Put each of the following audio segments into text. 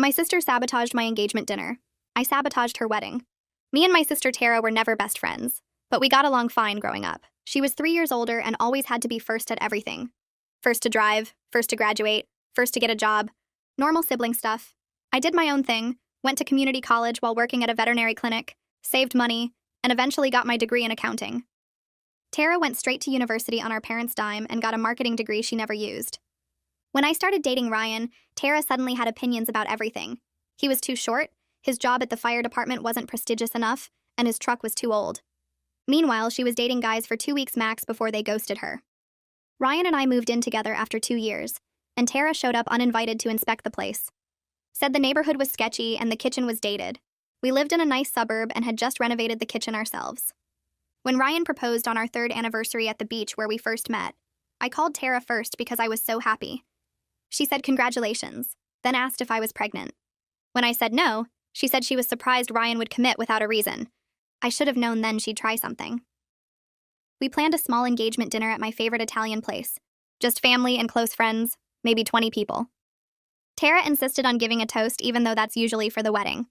My sister sabotaged my engagement dinner. I sabotaged her wedding. Me and my sister Tara were never best friends, but we got along fine growing up. She was 3 years older and always had to be first at everything. First to drive, first to graduate, first to get a job. Normal sibling stuff. I did my own thing, went to community college while working at a veterinary clinic, saved money, and eventually got my degree in accounting. Tara went straight to university on our parents' dime and got a marketing degree she never used. When I started dating Ryan, Tara suddenly had opinions about everything. He was too short, his job at the fire department wasn't prestigious enough, and his truck was too old. Meanwhile, she was dating guys for 2 weeks max before they ghosted her. Ryan and I moved in together after 2 years, and Tara showed up uninvited to inspect the place. Said the neighborhood was sketchy and the kitchen was dated. We lived in a nice suburb and had just renovated the kitchen ourselves. When Ryan proposed on our 3rd anniversary at the beach where we first met, I called Tara first because I was so happy. She said congratulations, then asked if I was pregnant. When I said no, she said she was surprised Ryan would commit without a reason. I should have known then she'd try something. We planned a small engagement dinner at my favorite Italian place. Just family and close friends, maybe 20 people. Tara insisted on giving a toast even though that's usually for the wedding.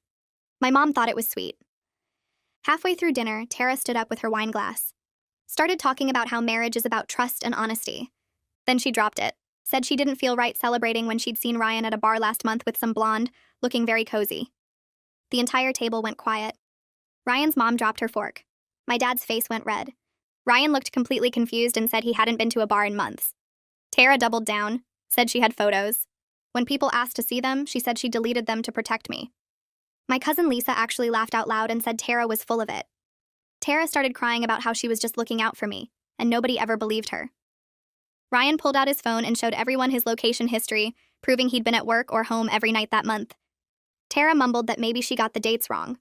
My mom thought it was sweet. Halfway through dinner, Tara stood up with her wine glass. Started talking about how marriage is about trust and honesty. Then she dropped it. Said she didn't feel right celebrating when she'd seen Ryan at a bar last month with some blonde, looking very cozy. The entire table went quiet. Ryan's mom dropped her fork. My dad's face went red. Ryan looked completely confused and said he hadn't been to a bar in months. Tara doubled down, said she had photos. When people asked to see them, she said she deleted them to protect me. My cousin Lisa actually laughed out loud and said Tara was full of it. Tara started crying about how she was just looking out for me, and nobody ever believed her. Ryan pulled out his phone and showed everyone his location history, proving he'd been at work or home every night that month. Tara mumbled that maybe she got the dates wrong.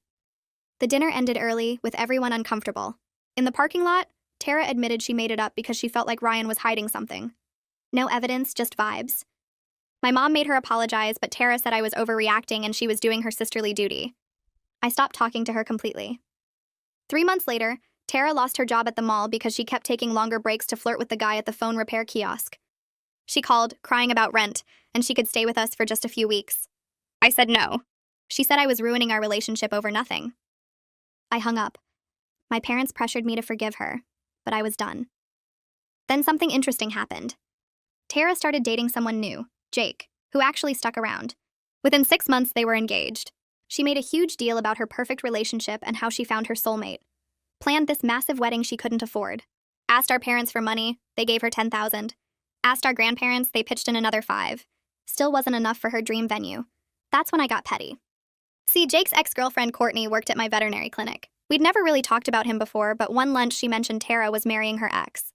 The dinner ended early, with everyone uncomfortable. In the parking lot, Tara admitted she made it up because she felt like Ryan was hiding something. No evidence, just vibes. My mom made her apologize, but Tara said I was overreacting and she was doing her sisterly duty. I stopped talking to her completely. 3 months later, Tara lost her job at the mall because she kept taking longer breaks to flirt with the guy at the phone repair kiosk. She called, crying about rent, and she could stay with us for just a few weeks. I said no. She said I was ruining our relationship over nothing. I hung up. My parents pressured me to forgive her, but I was done. Then something interesting happened. Tara started dating someone new, Jake, who actually stuck around. Within 6 months, they were engaged. She made a huge deal about her perfect relationship and how she found her soulmate. Planned this massive wedding she couldn't afford. Asked our parents for money, they gave her $10,000. Asked our grandparents, they pitched in another $5,000. Still wasn't enough for her dream venue. That's when I got petty. See, Jake's ex-girlfriend Courtney worked at my veterinary clinic. We'd never really talked about him before, but one lunch she mentioned Tara was marrying her ex.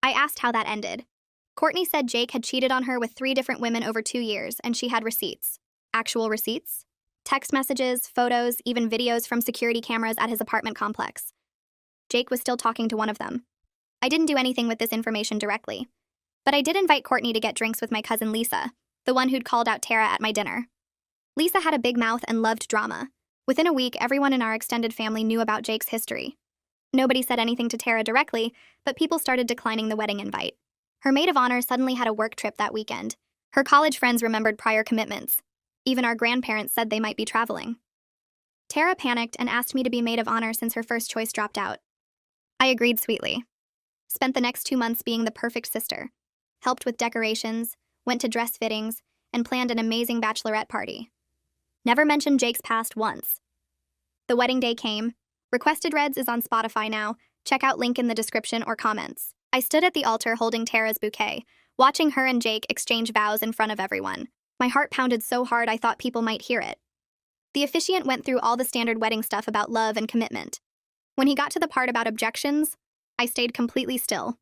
I asked how that ended. Courtney said Jake had cheated on her with 3 different women over 2 years, and she had receipts. Actual receipts? Text messages, photos, even videos from security cameras at his apartment complex. Jake was still talking to one of them. I didn't do anything with this information directly, but I did invite Courtney to get drinks with my cousin Lisa, the one who'd called out Tara at my dinner. Lisa had a big mouth and loved drama. Within a week, everyone in our extended family knew about Jake's history. Nobody said anything to Tara directly, but people started declining the wedding invite. Her maid of honor suddenly had a work trip that weekend. Her college friends remembered prior commitments. Even our grandparents said they might be traveling. Tara panicked and asked me to be maid of honor since her first choice dropped out. I agreed sweetly. Spent the next 2 months being the perfect sister. Helped with decorations, went to dress fittings, and planned an amazing bachelorette party. Never mentioned Jake's past once. The wedding day came. Requested Reds is on Spotify now. Check out link in the description or comments. I stood at the altar holding Tara's bouquet, watching her and Jake exchange vows in front of everyone. My heart pounded so hard I thought people might hear it. The officiant went through all the standard wedding stuff about love and commitment. When he got to the part about objections, I stayed completely still.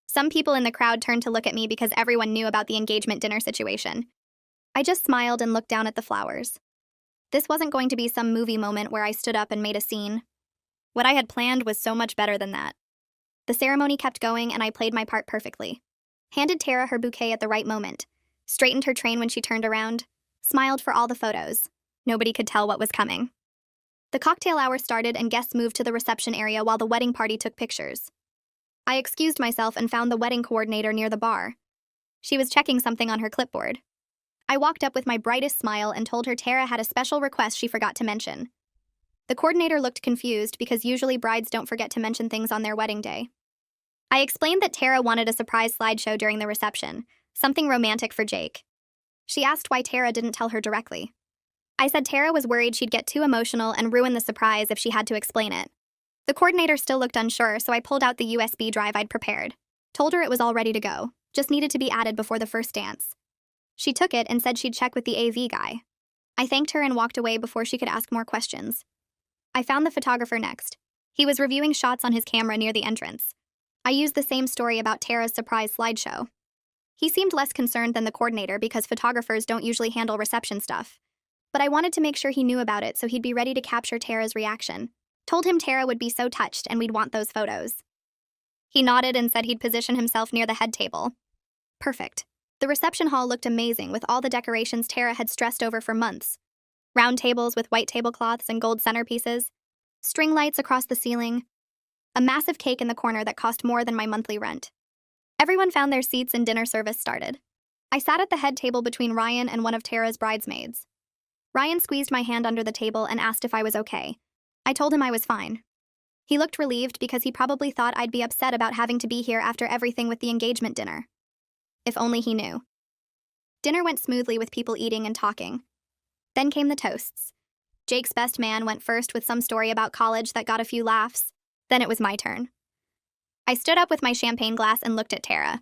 Some people in the crowd turned to look at me because everyone knew about the engagement dinner situation. I just smiled and looked down at the flowers. This wasn't going to be some movie moment where I stood up and made a scene. What I had planned was so much better than that. The ceremony kept going and I played my part perfectly. Handed Tara her bouquet at the right moment, straightened her train when she turned around, smiled for all the photos. Nobody could tell what was coming. The cocktail hour started and guests moved to the reception area while the wedding party took pictures. I excused myself and found the wedding coordinator near the bar. She was checking something on her clipboard. I walked up with my brightest smile and told her Tara had a special request she forgot to mention. The coordinator looked confused because usually brides don't forget to mention things on their wedding day. I explained that Tara wanted a surprise slideshow during the reception, something romantic for Jake. She asked why Tara didn't tell her directly. I said Tara was worried she'd get too emotional and ruin the surprise if she had to explain it. The coordinator still looked unsure, so I pulled out the USB drive I'd prepared. Told her it was all ready to go, just needed to be added before the first dance. She took it and said she'd check with the AV guy. I thanked her and walked away before she could ask more questions. I found the photographer next. He was reviewing shots on his camera near the entrance. I used the same story about Tara's surprise slideshow. He seemed less concerned than the coordinator because photographers don't usually handle reception stuff. But I wanted to make sure he knew about it so he'd be ready to capture Tara's reaction. Told him Tara would be so touched and we'd want those photos. He nodded and said he'd position himself near the head table. Perfect. The reception hall looked amazing with all the decorations Tara had stressed over for months. Round tables with white tablecloths and gold centerpieces, string lights across the ceiling, a massive cake in the corner that cost more than my monthly rent. Everyone found their seats and dinner service started. I sat at the head table between Ryan and one of Tara's bridesmaids. Ryan squeezed my hand under the table and asked if I was okay. I told him I was fine. He looked relieved because he probably thought I'd be upset about having to be here after everything with the engagement dinner. If only he knew. Dinner went smoothly with people eating and talking. Then came the toasts. Jake's best man went first with some story about college that got a few laughs. Then it was my turn. I stood up with my champagne glass and looked at Tara.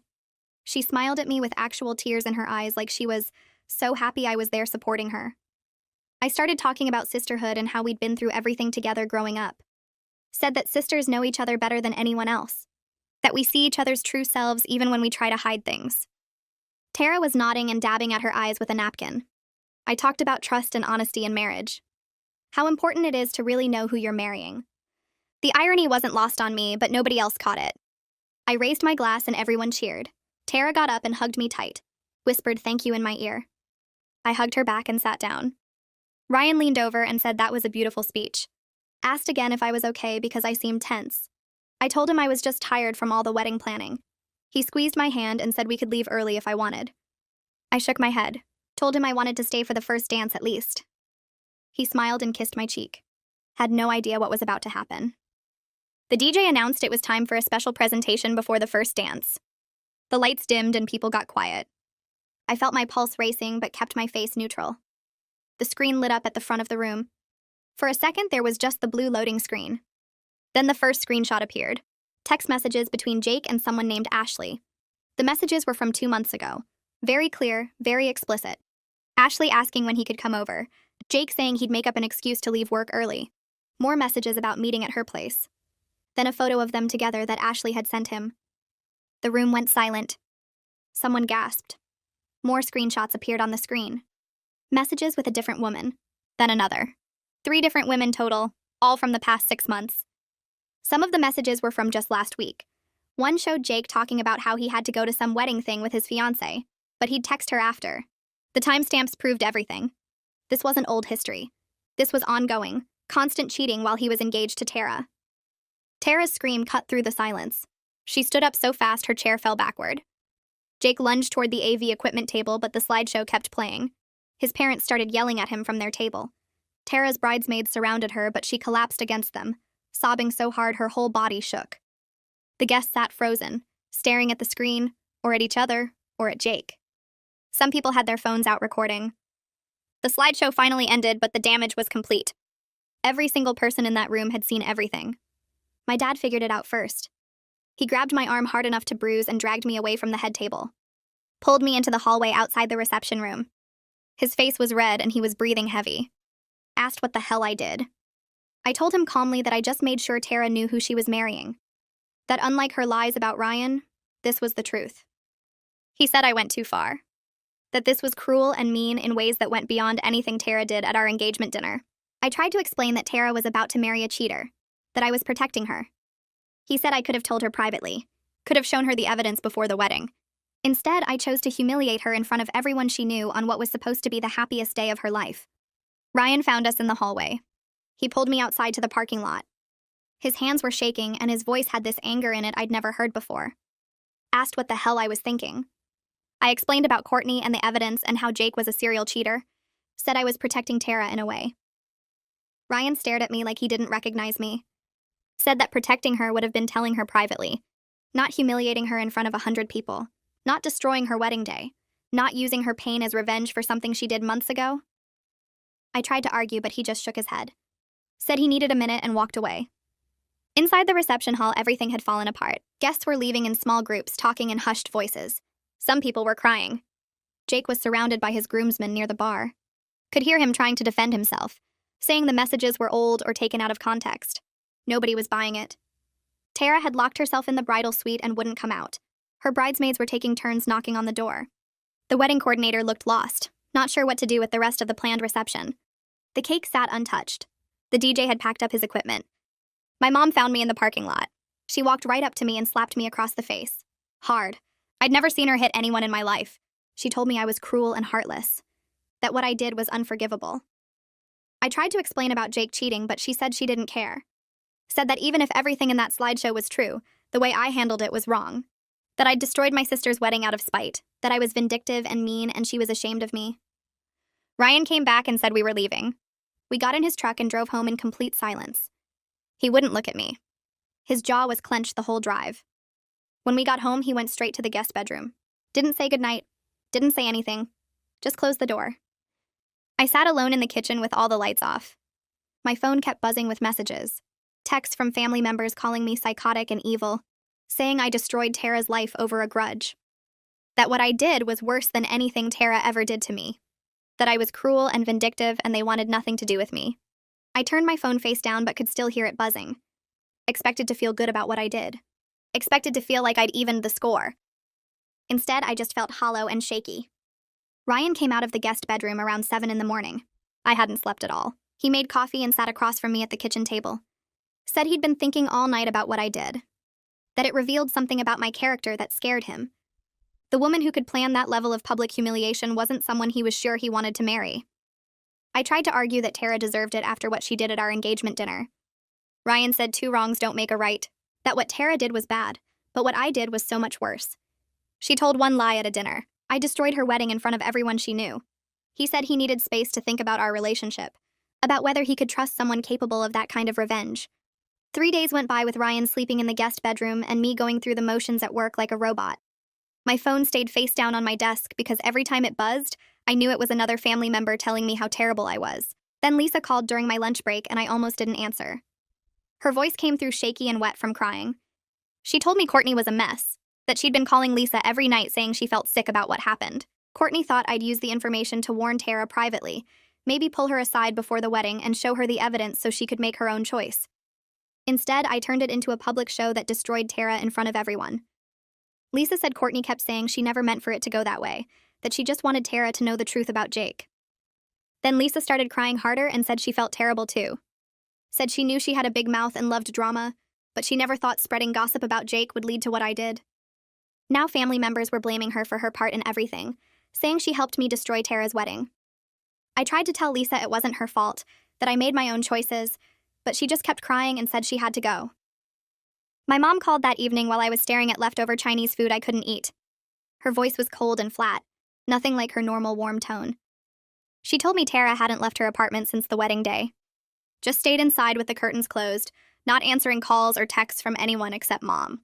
She smiled at me with actual tears in her eyes like she was so happy I was there supporting her. I started talking about sisterhood and how we'd been through everything together growing up. Said that sisters know each other better than anyone else. That we see each other's true selves even when we try to hide things. Tara was nodding and dabbing at her eyes with a napkin. I talked about trust and honesty in marriage. How important it is to really know who you're marrying. The irony wasn't lost on me, but nobody else caught it. I raised my glass and everyone cheered. Tara got up and hugged me tight, whispered thank you in my ear. I hugged her back and sat down. Ryan leaned over and said that was a beautiful speech. Asked again if I was okay because I seemed tense. I told him I was just tired from all the wedding planning. He squeezed my hand and said we could leave early if I wanted. I shook my head, told him I wanted to stay for the first dance at least. He smiled and kissed my cheek. Had no idea what was about to happen. The DJ announced it was time for a special presentation before the first dance. The lights dimmed and people got quiet. I felt my pulse racing but kept my face neutral. The screen lit up at the front of the room. For a second, there was just the blue loading screen. Then the first screenshot appeared. Text messages between Jake and someone named Ashley. The messages were from 2 months ago. Very clear, very explicit. Ashley asking when he could come over. Jake saying he'd make up an excuse to leave work early. More messages about meeting at her place. Then a photo of them together that Ashley had sent him. The room went silent. Someone gasped. More screenshots appeared on the screen. Messages with a different woman. Then another. 3 different women total, all from the past 6 months. Some of the messages were from just last week. One showed Jake talking about how he had to go to some wedding thing with his fiancée, but he'd text her after. The timestamps proved everything. This wasn't old history. This was ongoing, constant cheating while he was engaged to Tara. Tara's scream cut through the silence. She stood up so fast her chair fell backward. Jake lunged toward the AV equipment table, but the slideshow kept playing. His parents started yelling at him from their table. Tara's bridesmaids surrounded her, but she collapsed against them, sobbing so hard her whole body shook. The guests sat frozen, staring at the screen, or at each other, or at Jake. Some people had their phones out recording. The slideshow finally ended, but the damage was complete. Every single person in that room had seen everything. My dad figured it out first. He grabbed my arm hard enough to bruise and dragged me away from the head table. Pulled me into the hallway outside the reception room. His face was red and he was breathing heavy. Asked what the hell I did. I told him calmly that I just made sure Tara knew who she was marrying. That unlike her lies about Ryan, this was the truth. He said I went too far. That this was cruel and mean in ways that went beyond anything Tara did at our engagement dinner. I tried to explain that Tara was about to marry a cheater, that I was protecting her. He said I could have told her privately, could have shown her the evidence before the wedding. Instead, I chose to humiliate her in front of everyone she knew on what was supposed to be the happiest day of her life. Ryan found us in the hallway. He pulled me outside to the parking lot. His hands were shaking and his voice had this anger in it I'd never heard before. Asked what the hell I was thinking. I explained about Courtney and the evidence and how Jake was a serial cheater. Said I was protecting Tara in a way. Ryan stared at me like he didn't recognize me. Said that protecting her would have been telling her privately, not humiliating her in front of 100 people, not destroying her wedding day, not using her pain as revenge for something she did months ago. I tried to argue, but he just shook his head. Said he needed a minute and walked away. Inside the reception hall, everything had fallen apart. Guests were leaving in small groups, talking in hushed voices. Some people were crying. Jake was surrounded by his groomsmen near the bar. Could hear him trying to defend himself, saying the messages were old or taken out of context. Nobody was buying it. Tara had locked herself in the bridal suite and wouldn't come out. Her bridesmaids were taking turns knocking on the door. The wedding coordinator looked lost, not sure what to do with the rest of the planned reception. The cake sat untouched. The DJ had packed up his equipment. My mom found me in the parking lot. She walked right up to me and slapped me across the face. Hard. I'd never seen her hit anyone in my life. She told me I was cruel and heartless, that what I did was unforgivable. I tried to explain about Jake cheating, but she said she didn't care. Said that even if everything in that slideshow was true, the way I handled it was wrong. That I'd destroyed my sister's wedding out of spite, that I was vindictive and mean and she was ashamed of me. Ryan came back and said we were leaving. We got in his truck and drove home in complete silence. He wouldn't look at me. His jaw was clenched the whole drive. When we got home, he went straight to the guest bedroom. Didn't say goodnight, didn't say anything, just closed the door. I sat alone in the kitchen with all the lights off. My phone kept buzzing with messages. Texts from family members calling me psychotic and evil, saying I destroyed Tara's life over a grudge. That what I did was worse than anything Tara ever did to me. That I was cruel and vindictive and they wanted nothing to do with me. I turned my phone face down but could still hear it buzzing. Expected to feel good about what I did. Expected to feel like I'd evened the score. Instead, I just felt hollow and shaky. Ryan came out of the guest bedroom around 7 in the morning. I hadn't slept at all. He made coffee and sat across from me at the kitchen table. Said he'd been thinking all night about what I did. That it revealed something about my character that scared him. The woman who could plan that level of public humiliation wasn't someone he was sure he wanted to marry. I tried to argue that Tara deserved it after what she did at our engagement dinner. Ryan said 2 wrongs don't make a right. That what Tara did was bad, but what I did was so much worse. She told one lie at a dinner. I destroyed her wedding in front of everyone she knew. He said he needed space to think about our relationship, about whether he could trust someone capable of that kind of revenge. 3 days went by with Ryan sleeping in the guest bedroom and me going through the motions at work like a robot. My phone stayed face down on my desk because every time it buzzed, I knew it was another family member telling me how terrible I was. Then Lisa called during my lunch break and I almost didn't answer. Her voice came through shaky and wet from crying. She told me Courtney was a mess, that she'd been calling Lisa every night saying she felt sick about what happened. Courtney thought I'd use the information to warn Tara privately, maybe pull her aside before the wedding and show her the evidence so she could make her own choice. Instead, I turned it into a public show that destroyed Tara in front of everyone. Lisa said Courtney kept saying she never meant for it to go that way, that she just wanted Tara to know the truth about Jake. Then Lisa started crying harder and said she felt terrible too. Said she knew she had a big mouth and loved drama, but she never thought spreading gossip about Jake would lead to what I did. Now family members were blaming her for her part in everything, saying she helped me destroy Tara's wedding. I tried to tell Lisa it wasn't her fault, that I made my own choices, but she just kept crying and said she had to go. My mom called that evening while I was staring at leftover Chinese food I couldn't eat. Her voice was cold and flat, nothing like her normal warm tone. She told me Tara hadn't left her apartment since the wedding day. Just stayed inside with the curtains closed, not answering calls or texts from anyone except Mom.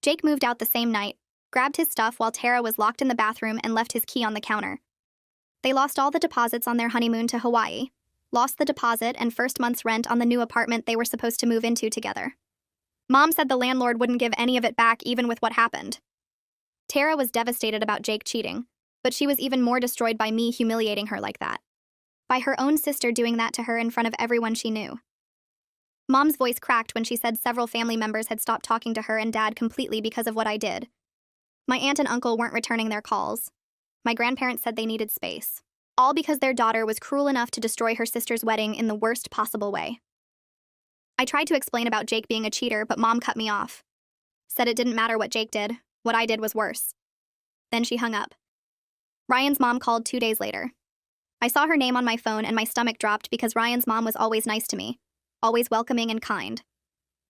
Jake moved out the same night, grabbed his stuff while Tara was locked in the bathroom and left his key on the counter. They lost all the deposits on their honeymoon to Hawaii, lost the deposit and first month's rent on the new apartment they were supposed to move into together. Mom said the landlord wouldn't give any of it back even with what happened. Tara was devastated about Jake cheating, but she was even more destroyed by me humiliating her like that. By her own sister doing that to her in front of everyone she knew. Mom's voice cracked when she said several family members had stopped talking to her and Dad completely because of what I did. My aunt and uncle weren't returning their calls. My grandparents said they needed space. All because their daughter was cruel enough to destroy her sister's wedding in the worst possible way. I tried to explain about Jake being a cheater, but Mom cut me off. Said it didn't matter what Jake did, what I did was worse. Then she hung up. Ryan's mom called 2 days later. I saw her name on my phone and my stomach dropped because Ryan's mom was always nice to me, always welcoming and kind.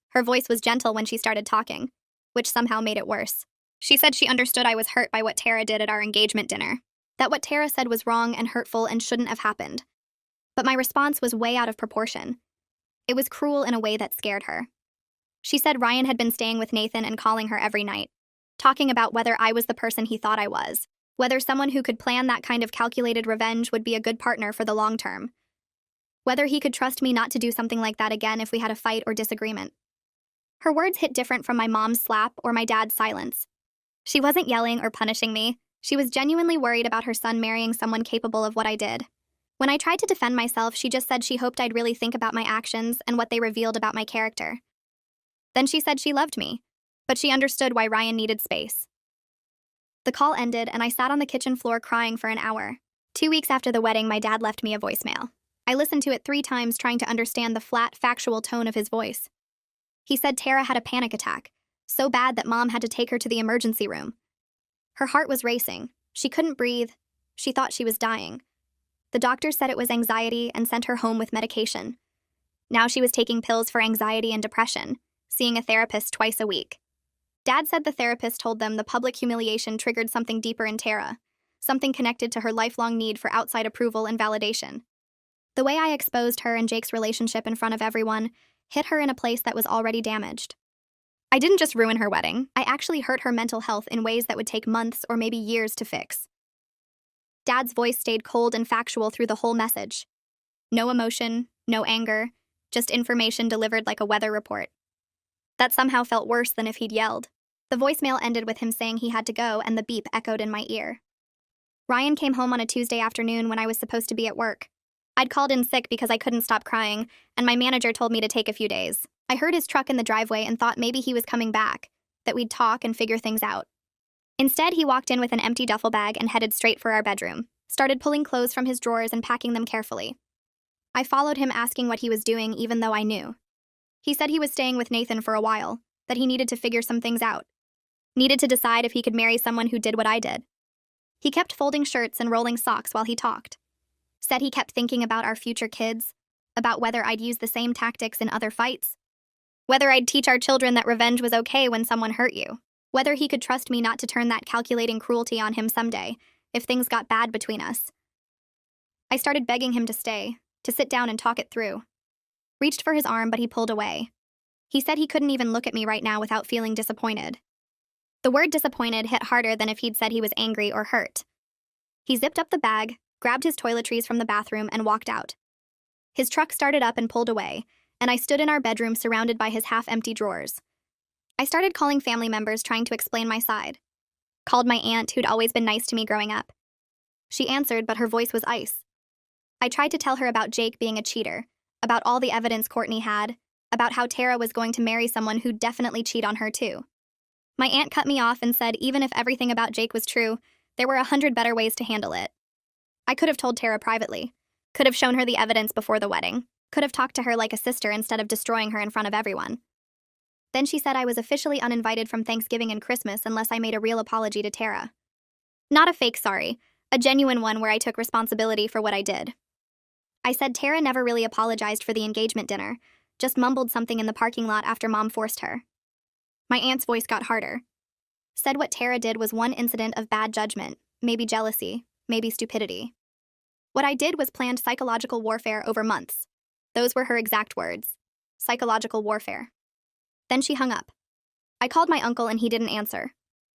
Her voice was gentle when she started talking, which somehow made it worse. She said she understood I was hurt by what Tara did at our engagement dinner, that what Tara said was wrong and hurtful and shouldn't have happened. But my response was way out of proportion. It was cruel in a way that scared her. She said Ryan had been staying with Nathan and calling her every night, talking about whether I was the person he thought I was, whether someone who could plan that kind of calculated revenge would be a good partner for the long term, whether he could trust me not to do something like that again if we had a fight or disagreement. Her words hit different from my mom's slap or my dad's silence. She wasn't yelling or punishing me. She was genuinely worried about her son marrying someone capable of what I did. When I tried to defend myself, she just said she hoped I'd really think about my actions and what they revealed about my character. Then she said she loved me, but she understood why Ryan needed space. The call ended, and I sat on the kitchen floor crying for an hour. 2 weeks after the wedding, my dad left me a voicemail. I listened to it 3 times, trying to understand the flat, factual tone of his voice. He said Tara had a panic attack, so bad that Mom had to take her to the emergency room. Her heart was racing. She couldn't breathe. She thought she was dying. The doctor said it was anxiety and sent her home with medication. Now she was taking pills for anxiety and depression, seeing a therapist twice a week. Dad said the therapist told them the public humiliation triggered something deeper in Tara, something connected to her lifelong need for outside approval and validation. The way I exposed her and Jake's relationship in front of everyone hit her in a place that was already damaged. I didn't just ruin her wedding, I actually hurt her mental health in ways that would take months or maybe years to fix. Dad's voice stayed cold and factual through the whole message. No emotion, no anger, just information delivered like a weather report. That somehow felt worse than if he'd yelled. The voicemail ended with him saying he had to go, and the beep echoed in my ear. Ryan came home on a Tuesday afternoon when I was supposed to be at work. I'd called in sick because I couldn't stop crying, and my manager told me to take a few days. I heard his truck in the driveway and thought maybe he was coming back, that we'd talk and figure things out. Instead, he walked in with an empty duffel bag and headed straight for our bedroom, started pulling clothes from his drawers and packing them carefully. I followed him, asking what he was doing, even though I knew. He said he was staying with Nathan for a while, that he needed to figure some things out. Needed to decide if he could marry someone who did what I did. He kept folding shirts and rolling socks while he talked. Said he kept thinking about our future kids, about whether I'd use the same tactics in other fights, whether I'd teach our children that revenge was okay when someone hurt you, whether he could trust me not to turn that calculating cruelty on him someday, if things got bad between us. I started begging him to stay, to sit down and talk it through. Reached for his arm, but he pulled away. He said he couldn't even look at me right now without feeling disappointed. The word disappointed hit harder than if he'd said he was angry or hurt. He zipped up the bag, grabbed his toiletries from the bathroom, and walked out. His truck started up and pulled away, and I stood in our bedroom surrounded by his half-empty drawers. I started calling family members, trying to explain my side. Called my aunt, who'd always been nice to me growing up. She answered, but her voice was ice. I tried to tell her about Jake being a cheater, about all the evidence Courtney had, about how Tara was going to marry someone who'd definitely cheat on her too. My aunt cut me off and said even if everything about Jake was true, there were 100 better ways to handle it. I could have told Tara privately, could have shown her the evidence before the wedding, could have talked to her like a sister instead of destroying her in front of everyone. Then she said I was officially uninvited from Thanksgiving and Christmas unless I made a real apology to Tara. Not a fake sorry, a genuine one where I took responsibility for what I did. I said Tara never really apologized for the engagement dinner, just mumbled something in the parking lot after Mom forced her. My aunt's voice got harder. Said what Tara did was one incident of bad judgment, maybe jealousy, maybe stupidity. What I did was planned psychological warfare over months. Those were her exact words. Psychological warfare. Then she hung up. I called my uncle and he didn't answer.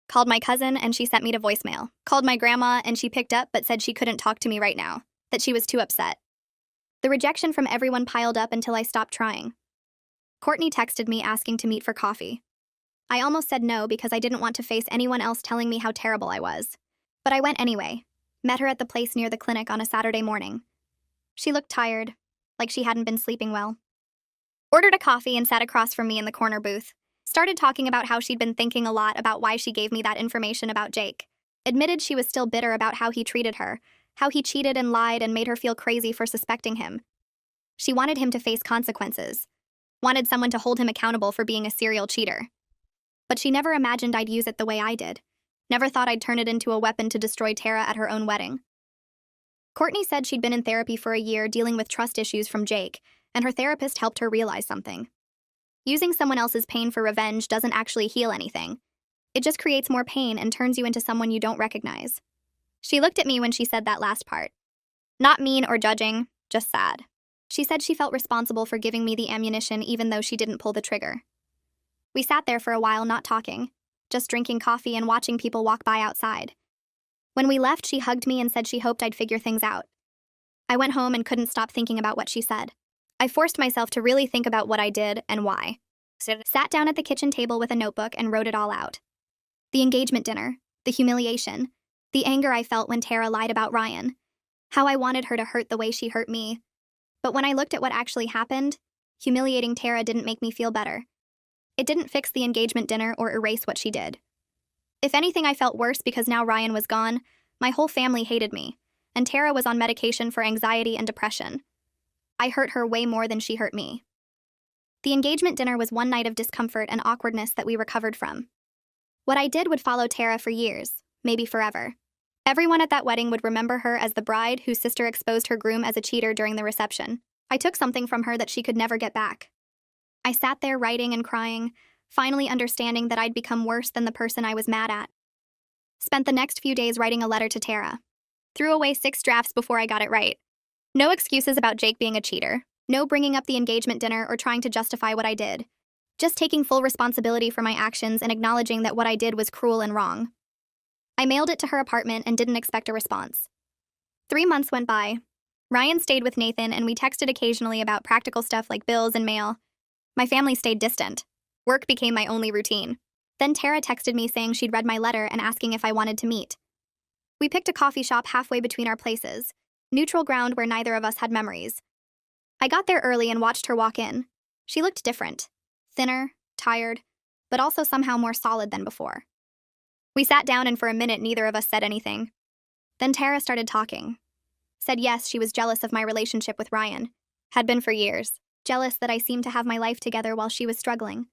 Called my cousin and she sent me to voicemail. Called my grandma and she picked up but said she couldn't talk to me right now, that she was too upset. The rejection from everyone piled up until I stopped trying. Courtney texted me asking to meet for coffee. I almost said no because I didn't want to face anyone else telling me how terrible I was. But I went anyway. Met her at the place near the clinic on a Saturday morning. She looked tired, like she hadn't been sleeping well. Ordered a coffee and sat across from me in the corner booth. Started talking about how she'd been thinking a lot about why she gave me that information about Jake. Admitted she was still bitter about how he treated her, how he cheated and lied and made her feel crazy for suspecting him. She wanted him to face consequences. Wanted someone to hold him accountable for being a serial cheater. But she never imagined I'd use it the way I did. Never thought I'd turn it into a weapon to destroy Tara at her own wedding. Courtney said she'd been in therapy for a year dealing with trust issues from Jake, and her therapist helped her realize something. Using someone else's pain for revenge doesn't actually heal anything. It just creates more pain and turns you into someone you don't recognize. She looked at me when she said that last part. Not mean or judging, just sad. She said she felt responsible for giving me the ammunition even though she didn't pull the trigger. We sat there for a while not talking, just drinking coffee and watching people walk by outside. When we left, she hugged me and said she hoped I'd figure things out. I went home and couldn't stop thinking about what she said. I forced myself to really think about what I did and why. Sat down at the kitchen table with a notebook and wrote it all out. The engagement dinner, the humiliation, the anger I felt when Tara lied about Ryan, how I wanted her to hurt the way she hurt me. But when I looked at what actually happened, humiliating Tara didn't make me feel better. It didn't fix the engagement dinner or erase what she did. If anything, I felt worse because now Ryan was gone, my whole family hated me, and Tara was on medication for anxiety and depression. I hurt her way more than she hurt me. The engagement dinner was one night of discomfort and awkwardness that we recovered from. What I did would follow Tara for years, maybe forever. Everyone at that wedding would remember her as the bride whose sister exposed her groom as a cheater during the reception. I took something from her that she could never get back. I sat there writing and crying, finally understanding that I'd become worse than the person I was mad at. Spent the next few days writing a letter to Tara. Threw away 6 drafts before I got it right. No excuses about Jake being a cheater. No bringing up the engagement dinner or trying to justify what I did. Just taking full responsibility for my actions and acknowledging that what I did was cruel and wrong. I mailed it to her apartment and didn't expect a response. 3 months went by. Ryan stayed with Nathan and we texted occasionally about practical stuff like bills and mail. My family stayed distant. Work became my only routine. Then Tara texted me saying she'd read my letter and asking if I wanted to meet. We picked a coffee shop halfway between our places, neutral ground where neither of us had memories. I got there early and watched her walk in. She looked different. Thinner, tired, but also somehow more solid than before. We sat down and for a minute neither of us said anything. Then Tara started talking. Said yes, she was jealous of my relationship with Ryan. Had been for years. Jealous that I seemed to have my life together while she was struggling.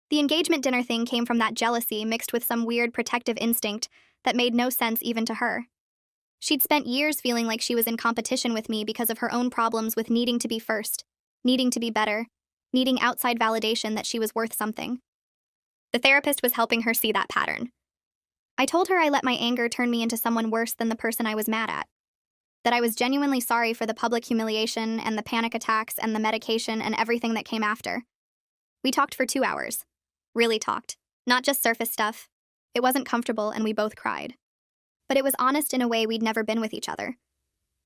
The engagement dinner thing came from that jealousy mixed with some weird protective instinct that made no sense even to her. She'd spent years feeling like she was in competition with me because of her own problems with needing to be first, needing to be better, needing outside validation that she was worth something. The therapist was helping her see that pattern. I told her I let my anger turn me into someone worse than the person I was mad at. That I was genuinely sorry for the public humiliation and the panic attacks and the medication and everything that came after. We talked for 2 hours. Really talked. Not just surface stuff. It wasn't comfortable and we both cried. But it was honest in a way we'd never been with each other.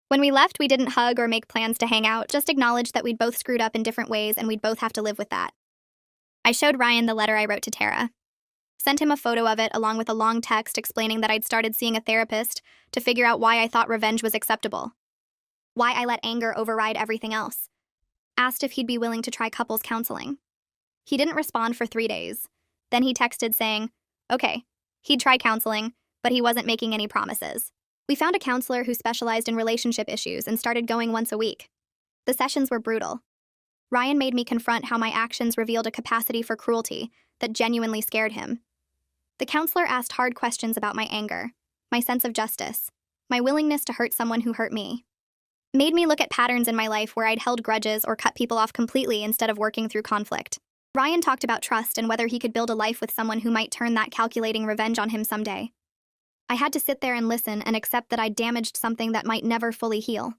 When we left, we didn't hug or make plans to hang out, just acknowledged that we'd both screwed up in different ways and we'd both have to live with that. I showed Ryan the letter I wrote to Tara. Sent him a photo of it along with a long text explaining that I'd started seeing a therapist to figure out why I thought revenge was acceptable. Why I let anger override everything else. Asked if he'd be willing to try couples counseling. He didn't respond for 3 days. Then he texted saying, okay, he'd try counseling, but he wasn't making any promises. We found a counselor who specialized in relationship issues and started going once a week. The sessions were brutal. Ryan made me confront how my actions revealed a capacity for cruelty that genuinely scared him. The counselor asked hard questions about my anger, my sense of justice, my willingness to hurt someone who hurt me. Made me look at patterns in my life where I'd held grudges or cut people off completely instead of working through conflict. Ryan talked about trust and whether he could build a life with someone who might turn that calculating revenge on him someday. I had to sit there and listen and accept that I'd damaged something that might never fully heal.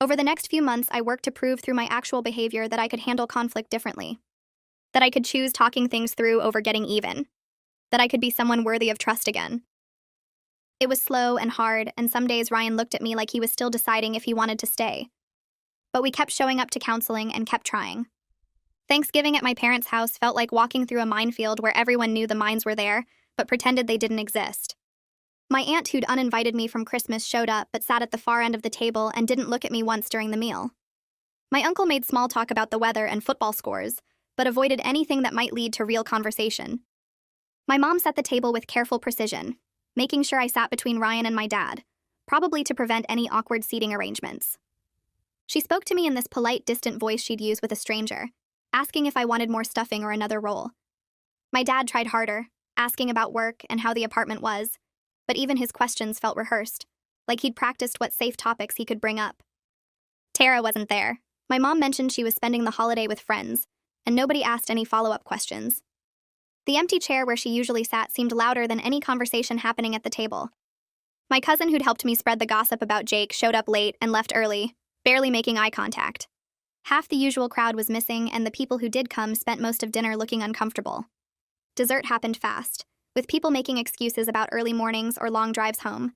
Over the next few months, I worked to prove through my actual behavior that I could handle conflict differently. That I could choose talking things through over getting even. That I could be someone worthy of trust again. It was slow and hard, and some days Ryan looked at me like he was still deciding if he wanted to stay. But we kept showing up to counseling and kept trying. Thanksgiving at my parents' house felt like walking through a minefield where everyone knew the mines were there, but pretended they didn't exist. My aunt who'd uninvited me from Christmas showed up but sat at the far end of the table and didn't look at me once during the meal. My uncle made small talk about the weather and football scores, but avoided anything that might lead to real conversation. My mom set the table with careful precision, making sure I sat between Ryan and my dad, probably to prevent any awkward seating arrangements. She spoke to me in this polite, distant voice she'd use with a stranger, asking if I wanted more stuffing or another roll. My dad tried harder, asking about work and how the apartment was, but even his questions felt rehearsed, like he'd practiced what safe topics he could bring up. Tara wasn't there. My mom mentioned she was spending the holiday with friends, and nobody asked any follow-up questions. The empty chair where she usually sat seemed louder than any conversation happening at the table. My cousin who'd helped me spread the gossip about Jake showed up late and left early, barely making eye contact. Half the usual crowd was missing, and the people who did come spent most of dinner looking uncomfortable. Dessert happened fast, with people making excuses about early mornings or long drives home.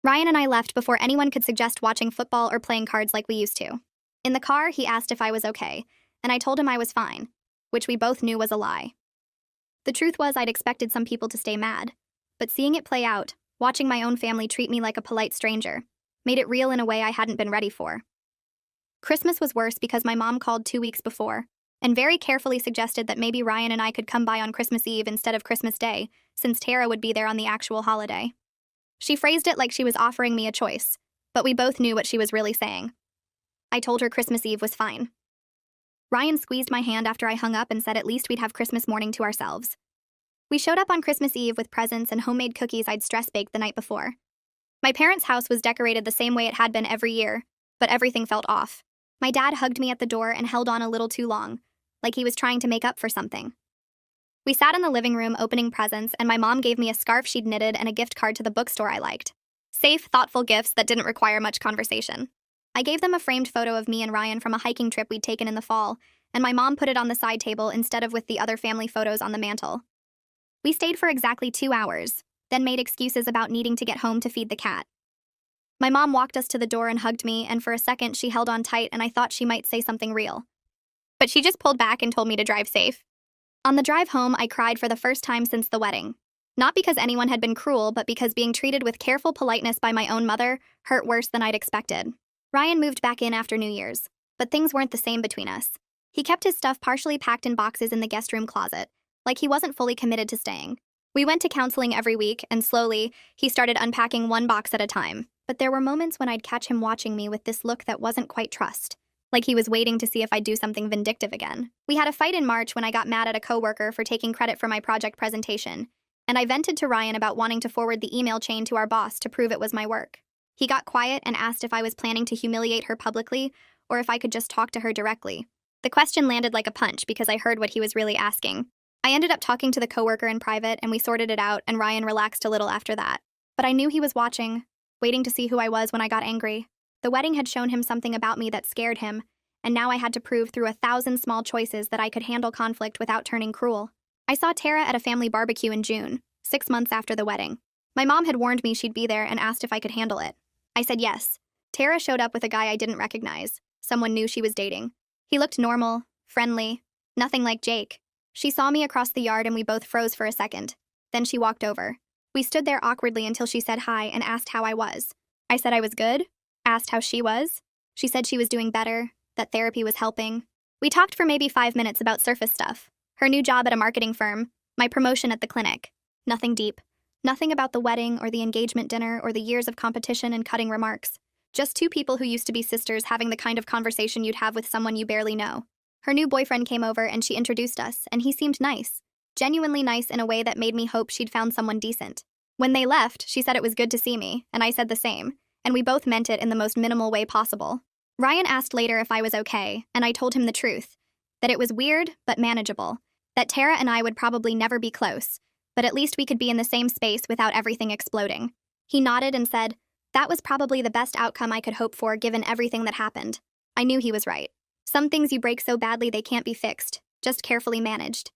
Ryan and I left before anyone could suggest watching football or playing cards like we used to. In the car, he asked if I was okay, and I told him I was fine, which we both knew was a lie. The truth was I'd expected some people to stay mad, but seeing it play out, watching my own family treat me like a polite stranger, made it real in a way I hadn't been ready for. Christmas was worse because my mom called 2 weeks before, and very carefully suggested that maybe Ryan and I could come by on Christmas Eve instead of Christmas Day, since Tara would be there on the actual holiday. She phrased it like she was offering me a choice, but we both knew what she was really saying. I told her Christmas Eve was fine. Ryan squeezed my hand after I hung up and said at least we'd have Christmas morning to ourselves. We showed up on Christmas Eve with presents and homemade cookies I'd stress-baked the night before. My parents' house was decorated the same way it had been every year, but everything felt off. My dad hugged me at the door and held on a little too long, like he was trying to make up for something. We sat in the living room opening presents, and my mom gave me a scarf she'd knitted and a gift card to the bookstore I liked. Safe, thoughtful gifts that didn't require much conversation. I gave them a framed photo of me and Ryan from a hiking trip we'd taken in the fall, and my mom put it on the side table instead of with the other family photos on the mantel. We stayed for exactly 2 hours, then made excuses about needing to get home to feed the cat. My mom walked us to the door and hugged me, and for a second she held on tight and I thought she might say something real. But she just pulled back and told me to drive safe. On the drive home, I cried for the first time since the wedding. Not because anyone had been cruel, but because being treated with careful politeness by my own mother hurt worse than I'd expected. Ryan moved back in after New Year's, but things weren't the same between us. He kept his stuff partially packed in boxes in the guest room closet, like he wasn't fully committed to staying. We went to counseling every week, and slowly, he started unpacking one box at a time. But there were moments when I'd catch him watching me with this look that wasn't quite trust, like he was waiting to see if I'd do something vindictive again. We had a fight in March when I got mad at a coworker for taking credit for my project presentation, and I vented to Ryan about wanting to forward the email chain to our boss to prove it was my work. He got quiet and asked if I was planning to humiliate her publicly or if I could just talk to her directly. The question landed like a punch because I heard what he was really asking. I ended up talking to the coworker in private, and we sorted it out, and Ryan relaxed a little after that. But I knew he was watching, waiting to see who I was when I got angry. The wedding had shown him something about me that scared him, and now I had to prove through 1,000 small choices that I could handle conflict without turning cruel. I saw Tara at a family barbecue in June, 6 months after the wedding. My mom had warned me she'd be there and asked if I could handle it. I said yes. Tara showed up with a guy I didn't recognize, someone new she was dating. He looked normal, friendly, nothing like Jake. She saw me across the yard and we both froze for a second. Then she walked over. We stood there awkwardly until she said hi and asked how I was. I said I was good, asked how she was. She said she was doing better, that therapy was helping. We talked for maybe 5 minutes about surface stuff. Her new job at a marketing firm, my promotion at the clinic. Nothing deep. Nothing about the wedding or the engagement dinner or the years of competition and cutting remarks. Just two people who used to be sisters having the kind of conversation you'd have with someone you barely know. Her new boyfriend came over and she introduced us, and he seemed nice. Genuinely nice in a way that made me hope she'd found someone decent. When they left, she said it was good to see me, and I said the same, and we both meant it in the most minimal way possible. Ryan asked later if I was okay, and I told him the truth, that it was weird but manageable, that Tara and I would probably never be close, but at least we could be in the same space without everything exploding. He nodded and said, that was probably the best outcome I could hope for given everything that happened. I knew he was right. Some things you break so badly they can't be fixed, just carefully managed.